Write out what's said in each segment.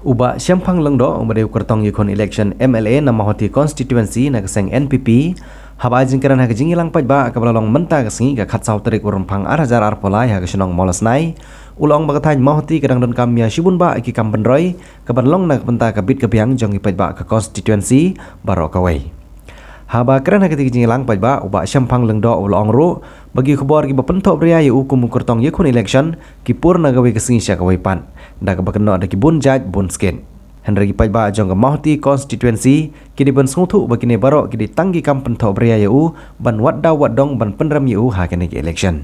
Uba Siampang Lengdo umade ukertong yukon election MLA na mahoti constituency na kaseng NPP haba jingkaran ha jingi lang pajba kabalalong menta kasengi ka khatsau tarik urumpang arajar arpolai ha kasenong molas nai ulong bagathan mahoti kadang don kamya shibun ba iki kampenroy kabanlong na kapenta kabit kabiang jongi pajba ka constituency baro kawai haba keran ha jingi lang pajba uba Siampang Lengdo ulong ru bagi khobor ki bapentok pria yu ukum ukertong yukon election ki purna gawe kasengi sya kawai pan da kabakno ada ki bun jaj bun skin Henry pajba jong mahti constituency kini ban sungthu bakine baro kini tanggi kampen tho bria yu ban wadda wadong ban penram yu ha kene ki election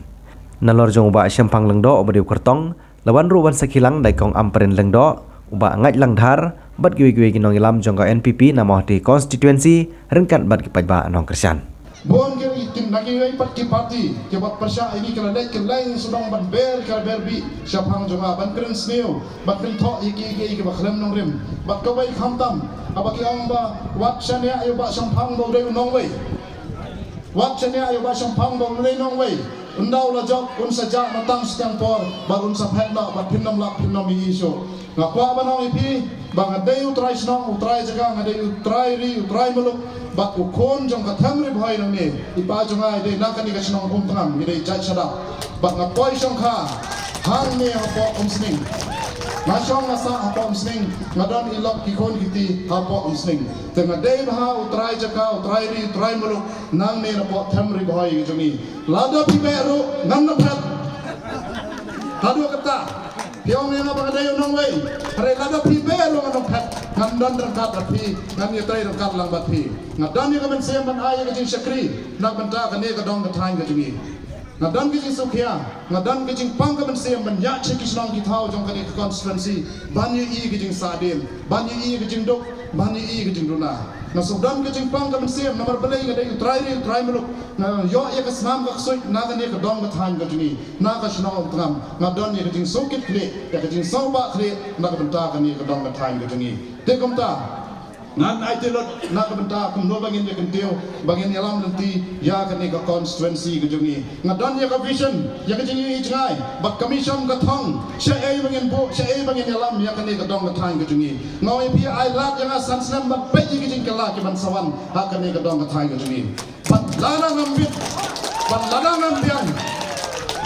nalor jong ba Siampang Lengdo obadi kertong lawan ru ban sakilang dai kong amperen Lengdo uba ngaj lang dhar bat giwe kinong ilam jong NPP na mahti constituency rengkat bat ki pajba anong kersan Bon ke itin nagi ai pat ki parti ke bat persya ini kala dai ke lain sudong ban ber kala berbi Siampang jonga ban kren sneu bat kren tho iki ke bakhlem nong rim bat ka bai khamtam abaki amba wat chania ayo ba Siampang do dai nong wei wat chania ayo ba Siampang do dai nong wei undau la jok un saja matang siang por ba un sa phet la ba phinnam lak phinnam mi iso ngakwa banong ipi bang adai utrai snong utrai jaga ngadai utrai ri utrai muluk bat ukon jong katham ri bhai nang ne ipa jonga dei nakani ka snong kum tangam mi dei jaj sada bat ngapoi song kha hang ne hapo umsning Masong nasa hapo umsning ngadon ilok kikon kiti hapo umsning tenga dei bha utrai jaga utrai ri utrai muluk nang ne hapo tham ri bhai jongi lada pi beru ngam na phat hadu kata Piong yang apa ada yang nongway, hari lada pi belo ngadong phat, ngandan rengkat rapi, ngan yatrai rengkat lang batpi, ngadan yang kamen siam ban ayah kejing syakri, nak benta kene kadong ketain kejingi, ngadan kejing sukhia, ngadan kejing pang kamen siam ban yak cekis nong kitau jong kene constituency, banyu i kejing sadim, banyu i kejing duk, banyu i kejing duna. Nasugdan kejing pang kamen siam nomor belai ngadai utrai muluk, yo ya kesnam kaksoi, naga ne kadong ketain kejingi, naga snong tengam, ngadan ya kejing sukit kli, ya kejing soba kli, naga benta kene kadong ketain kejingi. Tekom ta. Ngan ai telot nak benta kum no bangin de kentio bangin yalam nanti ya kene ka constituency kejungi ngadan ya ka vision ya kejungi ijngai bak commission ka thong she ai bangin bo she ai bangin yalam ya kene ka dong ka thain kejungi ngoi pi ai lat yang asan snam bat pe ji kejing kala ki ban sawan ha kene ka dong ka thain kejungi bat lana ngambit bat lana ngambiang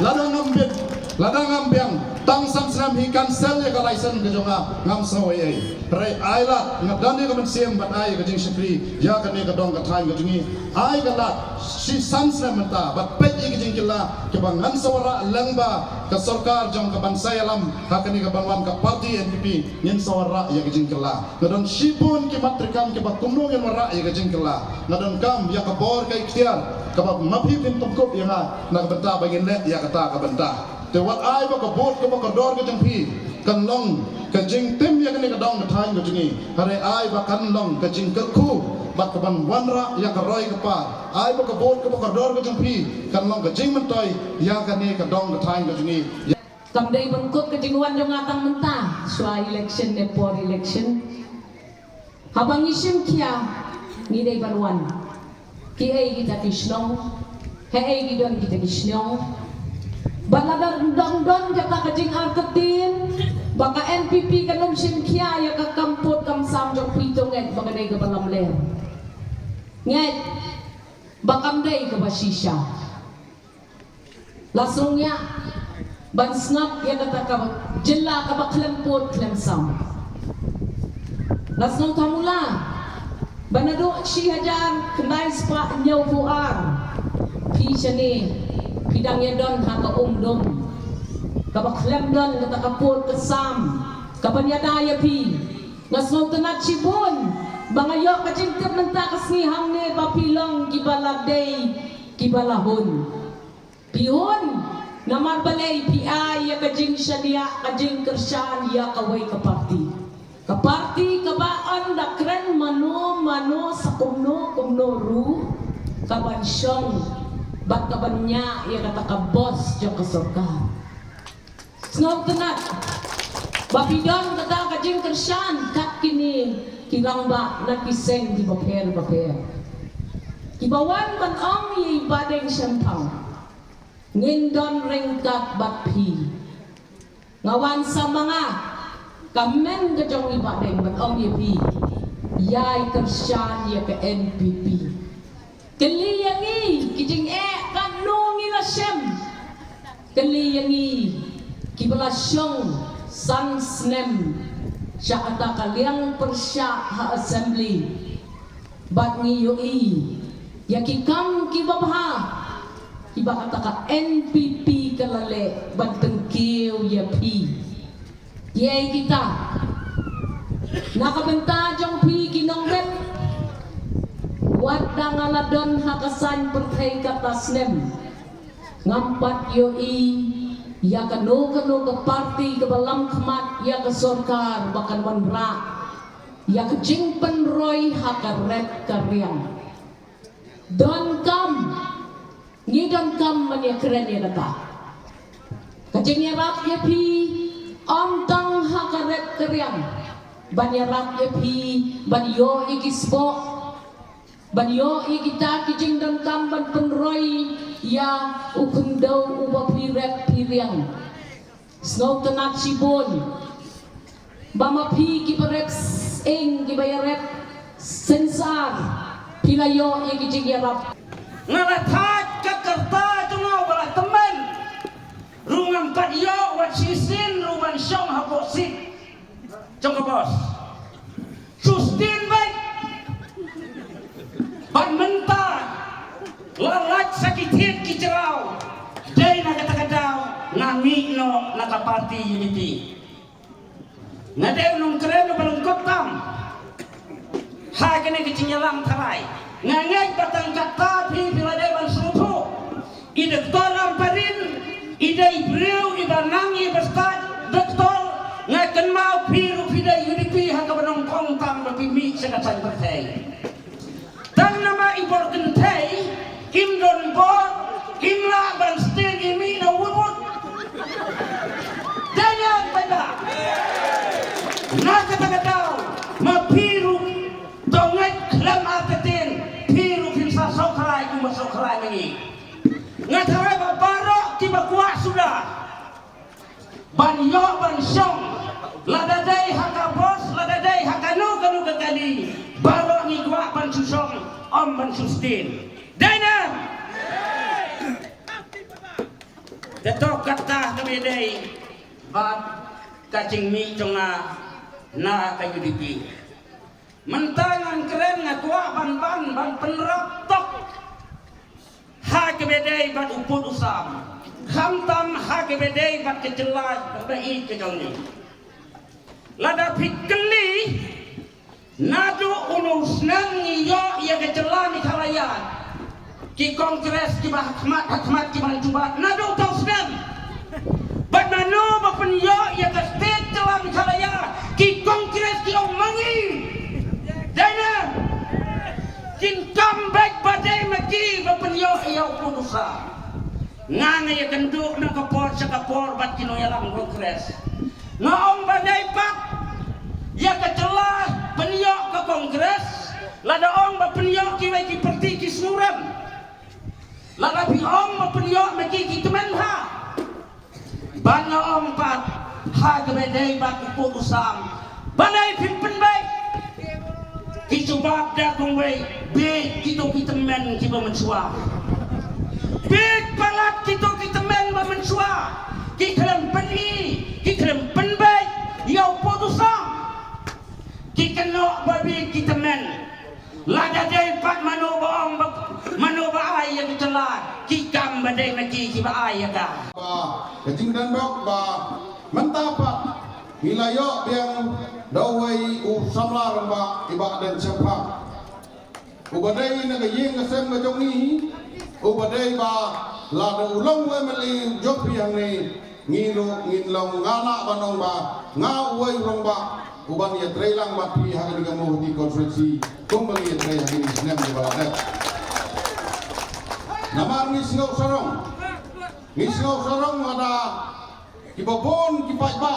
lana ngambit lana ngambiang tang sam snam hi cancel ya ka license kejonga ngam sawe ai Rai ailat ngadani ka mensiam ban ai ka jing syakri ya ka ne ka dong ka thain ka jingi ai ka lat si samsna menta bat pe ji ka jing kila ke bangan sawara lengba ka sarkar jong ka bansa alam ha ka ne ka banwan ka parti NPP nyen sawara ya ka jing kila ngadon sipun ki matrikam ke bat kumno ngen wara ya ka jing kila ngadon kam ya ka bor ka ikhtiar ka bat mapi pin tongkop ya na ka benta bagin le ya ka ta ka benta te wat ai ba ka bot ka ba ka dor ka jing pi kan long ka jing tim ya kene ka dong ka thain ka jingi hare ai ba kan long ka jing ka khu ba ka ban wanra ya ka roi ka pa ai ba ka bot ka ba ka dor ka jing pi kan long ka jing man toy ya kene ka dong ka thain ka jingi kamdai bangkot ka jing wan jong atang menta swa election ne por election habang isim kia ni dei banwan ki ai kita kisnong he ai gidon kita kisnong balagar dong jaka ka jing arkatin baka NPP kanong simkya ya ka kampot kam samjong pitong et baka day ka balamler nget bakam day ka basisya lasungnya bansnap ya kata ka jilla ka baklempot klemsam lasung kamula banado si hajar kenai spa nyaw buar pi sani pidang yadon ha ka umdom kabaklem don kata kapot kesam kabanyadaya pi ngasong tenat sibun bangayo kajingtip nanta kasnihang ne papilong kibalagday kibalahon pihon namar balay pi ay kajing syania kajing kersan ya kaway kaparti kabaan dakren mano sa kumno ru kabansyong bat kabanya ya kata kabos jang kasorkar Snob tenat, bapidon kata kajing kersan kat kini kirang ba nakiseng di baper kibawan ban ang yi badeng Siampang ngindon ringkat batpi ngawan sa mga kamen ke jong iba deng bat ong yepi yai kershan ya ke NPP keli yangi kijing kan nungi la shem keli yangi kibala syong san snem sya ata kaliang persya ha assembly bat ngi yoi ya kikam kibabha kiba kata ka NPP kalale bat tengkiu ya pi ye kita nakabenta jong pi kinongbet wadang aladon hakasan perthai kata snem ngampat yoi ya kano ke parti ke balam kemat ya ke sorkar bakan wanra ya ke jingpen roy hakaret karyang don kam ni don kam man ya keren ya data kajing ya rap ya pi om tang hakaret karyang ban ya rap ya pi ban yo ikisbo ban yo ikita kijing don kam ban penroy ya ukundau uba pirep piriang snow tenat sibon bama pi kibarep ing kibayarep sensar pilayo ya kijing yarap ngalathat kakarta tungaw bala temen rungang padyo wat sisin ruman syong haposit jong bos sustin baik ban mentah lalat sakit kicerau day na kata-kataw nami no nakapati unity ngadew nung keren no balungkot tam hagane kicingyalang taray ngangay batang katapi piladeban supo idektor amparin iday brew ibanangi bastat doktor ngaken mau piru piday unity hakabanong kongtang bapimi sa katsan bertay tang nama iborken tay imdon bot imla ban stin imi na wubut dayang benda nakatagataw mapiru donget klam atetin piru pinsa sokray kuma sokray mangi ngataray babaro tiba kuat sudah ban yo ban syong ladaday hakabos ladaday hakanu kanu kekali balo ni kuat ban susong om ban sustin dana dato kata kami day bat kacing mi conga na kayu dipi mentangan keren ngakwa ban penrap tok ha kebedai bat uput usam khamtam ha kebedai bat kejelas bai kejoni lada pikeli nadu unusnan yo ya kejelas ni kalayan ki kongres ki hakmat ki manjubat nadu tausnan bat nanu bapenyo ya ke state celam kalaya ki kongres ki omangi dana kin comeback badai maki bapenyo ya putusa ngane ya kenduk na kapor sa kapor bat kino yalang kongres ngaong badai pak ya kecelah penyo ke kongres lada ong bapenyo ki wai ki perti ki suram lada pi ong bapenyo maki ki temenha banyo ong pat ha kebedai bat putusam banai pimpin baik kisubab da kong wei big kito kitemen kiba mensua big palat kito kitemen ba mensua kikrem peni kikrem penbai yau putusam kikeno babi kitemen lada dai pat manoba ay yang celah kikam badai maki kiba ay ka kecing dan bok ba mentapat wilayah yang dawai samlar ba iba dan sempa ubadai na gayeng kasem ga jongi ubadai ba la da ulong we mali jopi yang ni ngilo ngilong ngala banong ba ngawai rong ba uban ya trailang ba pi haga diga mo di konferensi kumbali ya tray hagin sinem di baladat namar ni singaw sarong ada kibabon kipai ba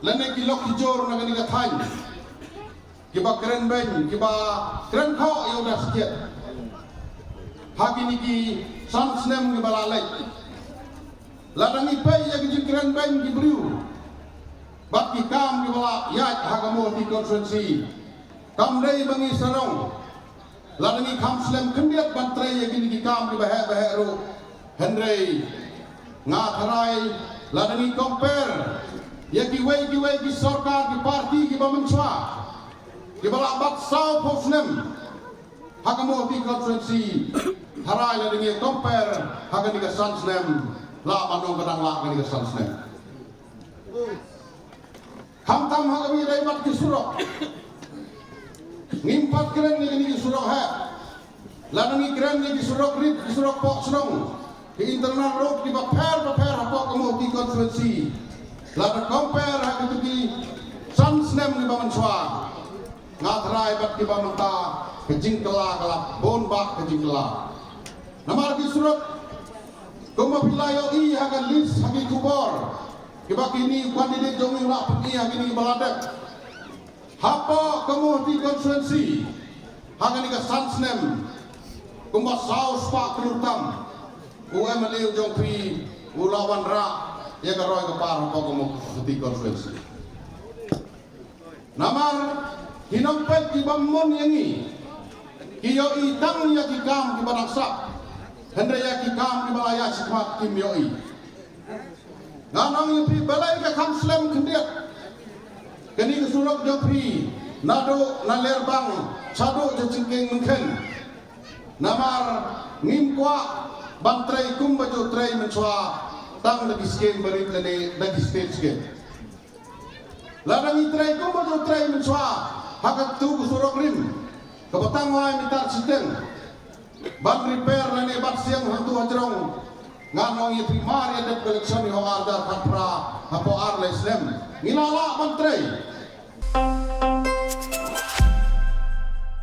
lane kilok kijor na gani gathan kiba keren ben kiba keren kho yo da sikit hagini ki san snem ki balalai ladang ipai ya ki keren ben ki briu bat ki kam ki bala yat hagamu di konstituensi kam dei bangi sarong ladangi kam slem kendiat bantrei ya gini ki kam ki bahe ru Henry nga tharai ladangi compare ya ki wei ki sarkar ki parti ki bamenswa ki bala bat sau posnem hagamu di konstituensi tharai ladangi compare hagani ka sansnem la manong kadang la hagani ka sansnem Hamtam hagawi daibat ki surok ngimpat keren ni surok ha ladangi keren ni ki surok rip ki surok pok senong ki internal road ki paper apa kamu di konstituensi ladan compare ha ki sansnem ni bamanswa ngatrai bat ki bamanta ke jingkela kala bon bak ke jingkela namar ki surok kuma pilayo I hagan lis hagi kubor kibak ini kandidat jongi rak pergi hagi ni baladak hapa kamu di konstituensi hagi ni ka sansnem kumba saus pak kerutam UMLU jongpi ulawan rak ya ka roy ka par hapa kamu di konstituensi namar hinampet ki bamon yangi kiyo itang ya ki kam ki badaksak hendaya ki kam ki balaya sikmat kim yoi nganang yupi balai ka kam slem kendiat kini kesurok jopri nado nalerbang sado jecingking mungkin namar ngimkwa bantrai kumbajo trai menswa tang lagi skin beri lagi stage skin ladang itrai kumbajo trai menswa hakat tu kesurok rim kebatang wai mitar sideng ban repair lani bat siang hantu hajrong nganong i primary dan koleksion ho arda kapra hapo arles nem ngilala bantrai